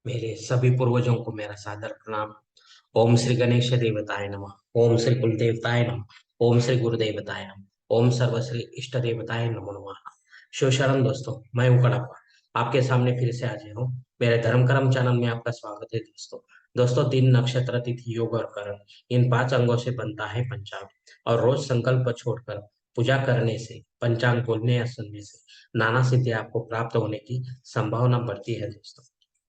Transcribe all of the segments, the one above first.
मेरे सभी पूर्वजों को मेरा सादर प्रणाम। ओम श्री गणेश देवताय नमः। ओम श्री कुल देवताय नमः। ओम श्री गुरुदेवताय नमः। ओम सर्वश्री इष्ट देवताय नमो नमः। शिव शरण दोस्तों, मैं हूं कड़प्पा, आपके सामने फिर से हाजिर हूँ। मेरे धर्म कर्म चैनल में आपका स्वागत है दोस्तों। दोस्तों, दिन नक्षत्र तिथि योग और कर्म, इन 5 अंगों से बनता है पंचांग। और रोज संकल्प छोड़कर पूजा करने से, पंचांग बोलने या सुनने से नाना सिद्धि आपको प्राप्त होने की संभावना बढ़ती है दोस्तों।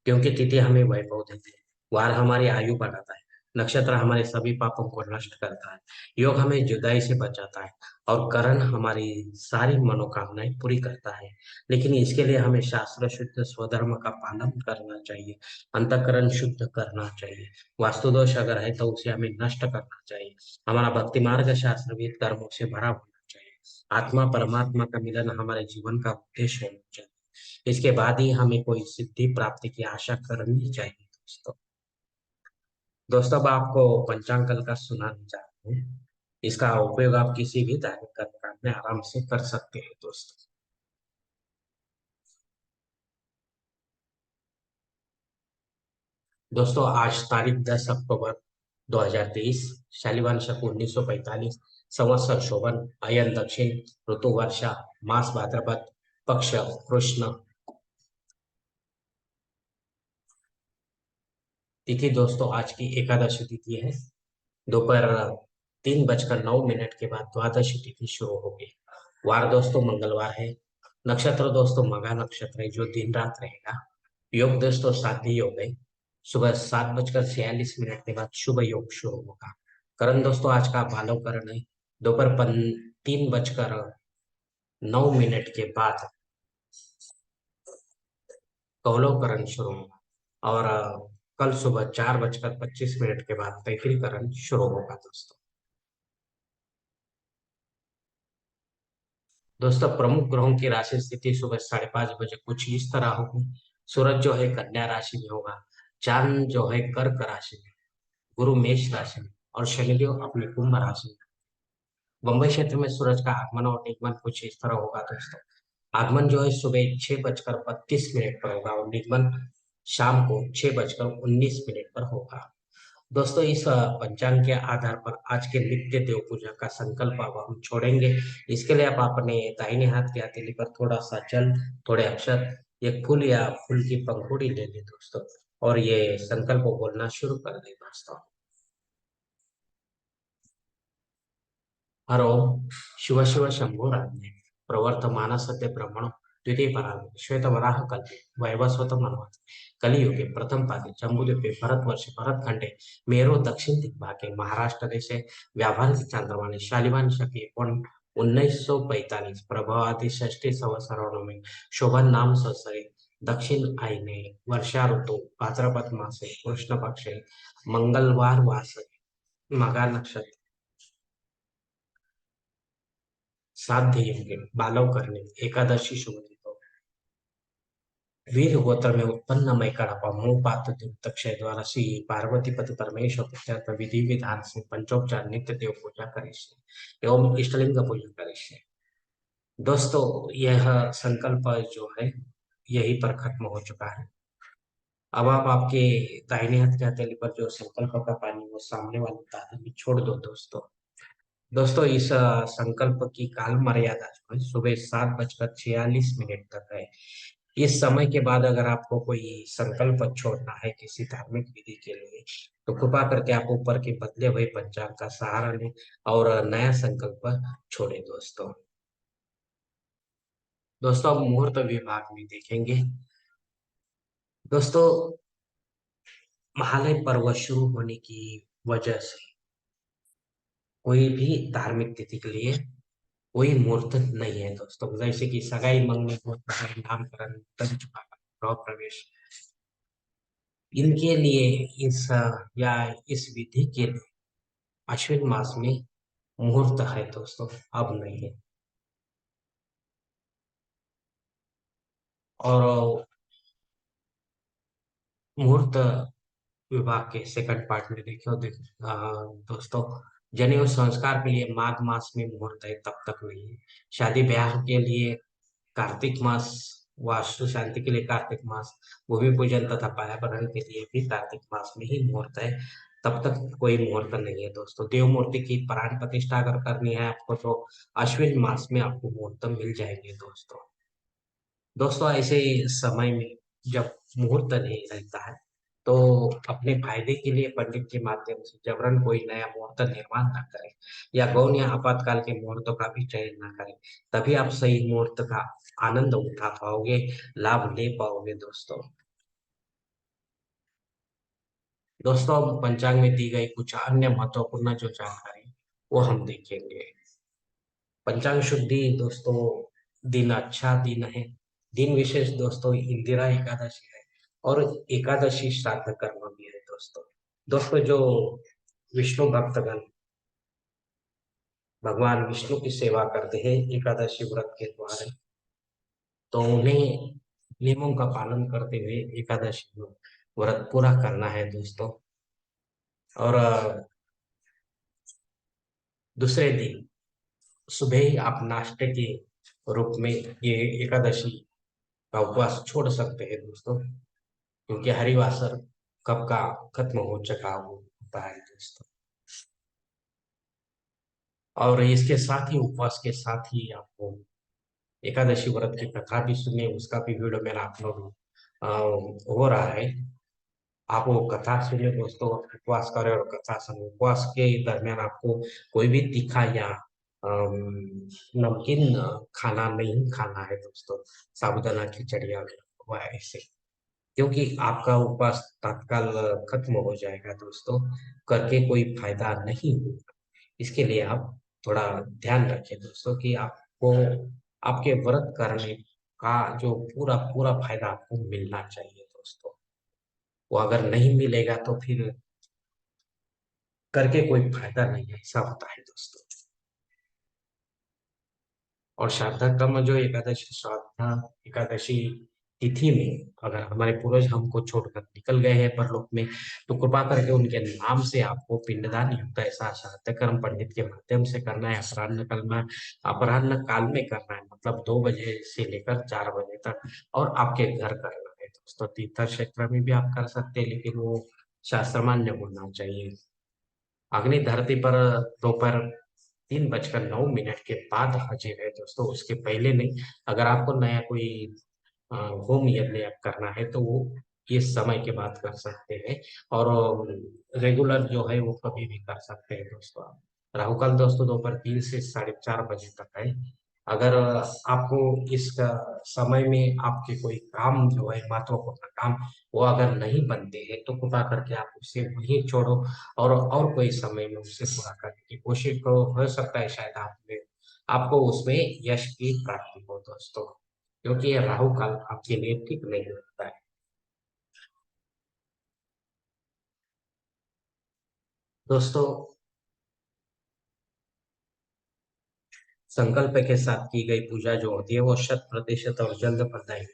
क्योंकि तिथि हमें वैभव देते हैं, वार हमारी आयु बढ़ाता है, नक्षत्र हमारे सभी पापों को नष्ट करता है, योग हमें जुदाई से बचाता है, और करण हमारी सारी मनोकामनाएं पूरी करता है। लेकिन इसके लिए हमें शास्त्र शुद्ध स्वधर्म का पालन करना चाहिए, अंतःकरण शुद्ध करना चाहिए। वास्तु दोष अगर है तो उसे हमें नष्ट करना चाहिए। हमारा भक्ति मार्ग शास्त्रविद कर्मों से भरा होना चाहिए। आत्मा परमात्मा का मिलन हमारे जीवन का उद्देश्य होना चाहिए। इसके बाद ही हमें कोई सिद्धि प्राप्ति की आशा करनी चाहिए दोस्तों। दोस्तों, अब आपको पंचांग का सुनाना चाहते हैं। इसका उपयोग आप किसी भी धार्मिक कर्मकांड में आराम से कर सकते हैं दोस्तों। दोस्तों, आज तारीख 10 अक्टूबर 2023, शालिवान शक 1945, संवत्सर शोभन, अयन दक्षिण, ऋतु वर्षा, मास भाद्रपद, पक्ष कृष्ण। तिथि दोस्तों आज की एकादशी तिथि है। दोपहर 3:09 के बाद द्वादशी तिथि शुरू होगी। वार दोस्तों मंगलवार है। नक्षत्र दोस्तों मघा नक्षत्र है जो दिन रात रहेगा। योग दोस्तों साध्य योग है। सुबह 7:46 के बाद शुभ योग शुरू होगा। करण दोस्तों आज का बालव करण है। दोपहर 3:09 के बाद कौलव करण शुरू होगा। और कल सुबह 4:25 के बाद तैतरी करण शुरू होगा दोस्तों। दोस्तों, प्रमुख ग्रहों की राशि स्थिति सुबह 5:30 बजे कुछ इस तरह होगी। सूरज जो है कन्या राशि में होगा। चांद जो है कर्क राशि में। गुरु मेष राशि में। और शनिदेव अपने कुंभ राशि में। बम्बई क्षेत्र में सूरज का आगमन और निगमन कुछ इस तरह होगा दोस्तों। आगमन जो है सुबह 6:32 पर होगा और निगमन शाम को 6:19 पर होगा। दोस्तों, इस पंचांग के आधार पर आज के नित्य देव पूजा का संकल्प अब हम छोड़ेंगे। इसके लिए आप अपने दाहिने हाथ की हथेली पर थोड़ा सा जल, थोड़े अक्षर, एक फूल या फूल की पंखुड़ी ले लें दोस्तों। और ये संकल्प बोलना शुरू कर दें दोस्तों। हर ओम शिव शिव शंभो राज्ञे प्रवर्तमान सत्य ब्रह्मण द्वितीय पराग श्वेत वराह कल्पे वैवस्वत मनवत कलियुगे प्रथम पादे जम्बूद्वीपे भरतवर्षे भरतखंडे मेरो दक्षिण दिग्भागे महाराष्ट्र देशे व्यावहारिक चांद्रमाने शालिवान शके 1945 प्रभावाति षष्ठी संवत्सरों में शोभन नाम संवत्सरे दक्षिण आयने वर्षा ऋतु भाद्रपद मासे कृष्ण पक्षे मंगलवार वासरे मगा नक्षत्र साध्य योगे बालव करने एकादशी शुभ तिथि वीर गोत्र में उत्पन्न मैं कड़पा मुंह पात्र तक्षय द्वारा श्री पार्वती पति परमेश्वर प्रत्यर्थ विधि विधान से पंचोपचार नित्य देव पूजा करिष्ये एवं इष्टलिंग पूजा करिष्ये। दोस्तों, यह संकल्प जो है यही पर खत्म हो चुका है। अब आप आपके दाहिने हाथ के हथेली पर जो संकल्प का पानी वो सामने वाले ताले में छोड़ दो दोस्तों। दोस्तों, इस संकल्प की काल मर्यादा जो है सुबह 7:46 तक है। इस समय के बाद अगर आपको कोई संकल्प छोड़ना है किसी धार्मिक विधि के लिए, तो कृपा करके आप ऊपर के बदले हुए पंचांग का सहारा लें और नया संकल्प छोड़े दोस्तों। दोस्तों, अब मुहूर्त विभाग में देखेंगे। दोस्तों, महालय पर्व शुरू होने की वजह से कोई भी धार्मिक तिथि के लिए कोई मुहूर्त नहीं है दोस्तों। जैसे कि सगाई, मंगनी, गोत्र, नामकरण, तंत्र, गृह प्रवेश, इनके लिए या इस विधि के लिए अश्विन मास में मुहूर्त है दोस्तों, अब नहीं है। और मुहूर्त विभाग के सेकंड पार्ट में दोस्तों, जनेऊ संस्कार के लिए माघ मास में मुहूर्त है, तब तक नहीं है। शादी ब्याह के लिए कार्तिक मास वास्तु शांति के लिए कार्तिक मास, भूमि पूजन तथा पर्यावरण के लिए भी कार्तिक मास में ही मुहूर्त है। तब तक कोई मुहूर्त नहीं है दोस्तों। देव मूर्ति की प्राण प्रतिष्ठा अगर करनी है आपको तो अश्विन मास में आपको मुहूर्त मिल जाएंगे दोस्तों। दोस्तों ऐसे समय में जब मुहूर्त नहीं रहता है तो अपने फायदे के लिए पंडित के माध्यम से जबरन कोई नया मुहूर्त निर्माण ना करें या गौण या आपातकाल के मुहूर्तों का भी चयन ना करें। तभी आप सही मुहूर्त का आनंद उठा पाओगे, लाभ ले पाओगे दोस्तों। दोस्तों अब पंचांग में दी गई कुछ अन्य महत्वपूर्ण जो जानकारी वो हम देखेंगे। पंचांग शुद्धि दोस्तों, दिन अच्छा दिन है। दिन विशेष दोस्तों इंदिरा एकादशी है और एकादशी श्राद्ध कर्म भी है दोस्तों। दोस्तों जो विष्णु भक्तगण भगवान विष्णु की सेवा करते हैं एकादशी व्रत के द्वारा, तो उन्हें नियमों का पालन करते हुए एकादशी व्रत पूरा करना है दोस्तों। और दूसरे दिन सुबह ही आप नाश्ते के रूप में ये एकादशी का उपवास छोड़ सकते हैं दोस्तों, क्योंकि हरिवासर कब का खत्म हो चुका वो होता है दोस्तों। और इसके साथ ही उपवास के साथ ही आपको एकादशी व्रत की कथा भी सुनिए, उसका भी वीडियो मेरा अपलोड हो रहा है। आप वो कथा सुनिए दोस्तों, उपवास करें और कथा सुनिए। उपवास के दरमियान आपको कोई भी तीखा या नमकीन खाना नहीं खाना है दोस्तों। साबूदाना खिचड़िया हुआ ऐसे, क्योंकि आपका उपवास तत्काल खत्म हो जाएगा दोस्तों, करके कोई फायदा नहीं होगा। इसके लिए आप थोड़ा ध्यान रखें दोस्तों कि आपको आपके व्रत करने का जो पूरा पूरा फायदा आपको मिलना चाहिए दोस्तों। वो अगर नहीं मिलेगा तो फिर करके कोई फायदा नहीं है, ऐसा होता है दोस्तों। और श्राद्ध कर्म जो एकादशी श्राद्ध एकादशी तिथि में अगर हमारे पूर्वज हमको छोड़कर निकल गए हैं परलोक में, तो कृपा करके उनके नाम से आपको पिंडदान युक्त ऐसा श्राद्ध कर्म पंडित के माध्यम से करना है। अपराह्न काल में करना है, मतलब 2 बजे से लेकर 4 बजे तक, और आपके घर करना है दोस्तों। तीर्थ क्षेत्र में भी आप कर सकते हैं, लेकिन वो शास्त्र मान्य होना चाहिए। अग्नि धरती पर दोपहर 3:09 के बाद हाजिर है दोस्तों, उसके पहले नहीं। अगर आपको नया कोई होम यज्ञ करना है तो वो ये समय के बाद कर सकते हैं। और रेगुलर जो है वो कभी भी कर सकते हैं दोस्तों आप। राहु काल दोस्तों दोपहर 3 से 4:30 बजे तक है। अगर आपको इस समय में आपके कोई काम जो है महत्वपूर्ण काम वो अगर नहीं बनते हैं तो कृपा करके आप उसे वहीं छोड़ो और कोई समय में उसे पूरा करने की कोशिश करो। हो सकता है शायद आपको उसमें यश की प्राप्ति हो दोस्तों, क्योंकि ये राहु काल आपके लिए ठीक नहीं होता है दोस्तों। संकल्प के साथ की गई पूजा जो होती है वो 100% और जल्द फलदायी है।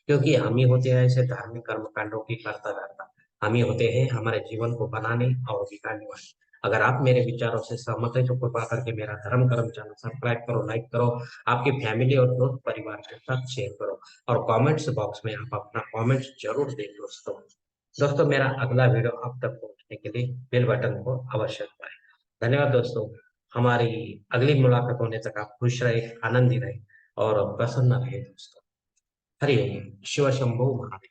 क्योंकि हम ही होते हैं ऐसे धार्मिक कर्म कांडों की करता धरता। हम ही होते हैं हमारे जीवन को बनाने और बिगाड़ने वाले। अगर आप मेरे विचारों से सहमत है तो कृपा करके मेरा धर्म कर्म चैनल सब्सक्राइब करो, लाइक करो, आपकी फैमिली और दोस्त परिवार के साथ शेयर करो, और कमेंट्स बॉक्स में आप अपना कमेंट जरूर दें दोस्तों। दोस्तों मेरा अगला वीडियो आप तक पहुंचने के लिए बेल बटन को अवश्य दबाएं। धन्यवाद दोस्तों। हमारी अगली मुलाकात होने तक आप खुश रहे, आनंदी रहे और प्रसन्न रहे दोस्तों। हरि ओम। शिव शंभो महादेव।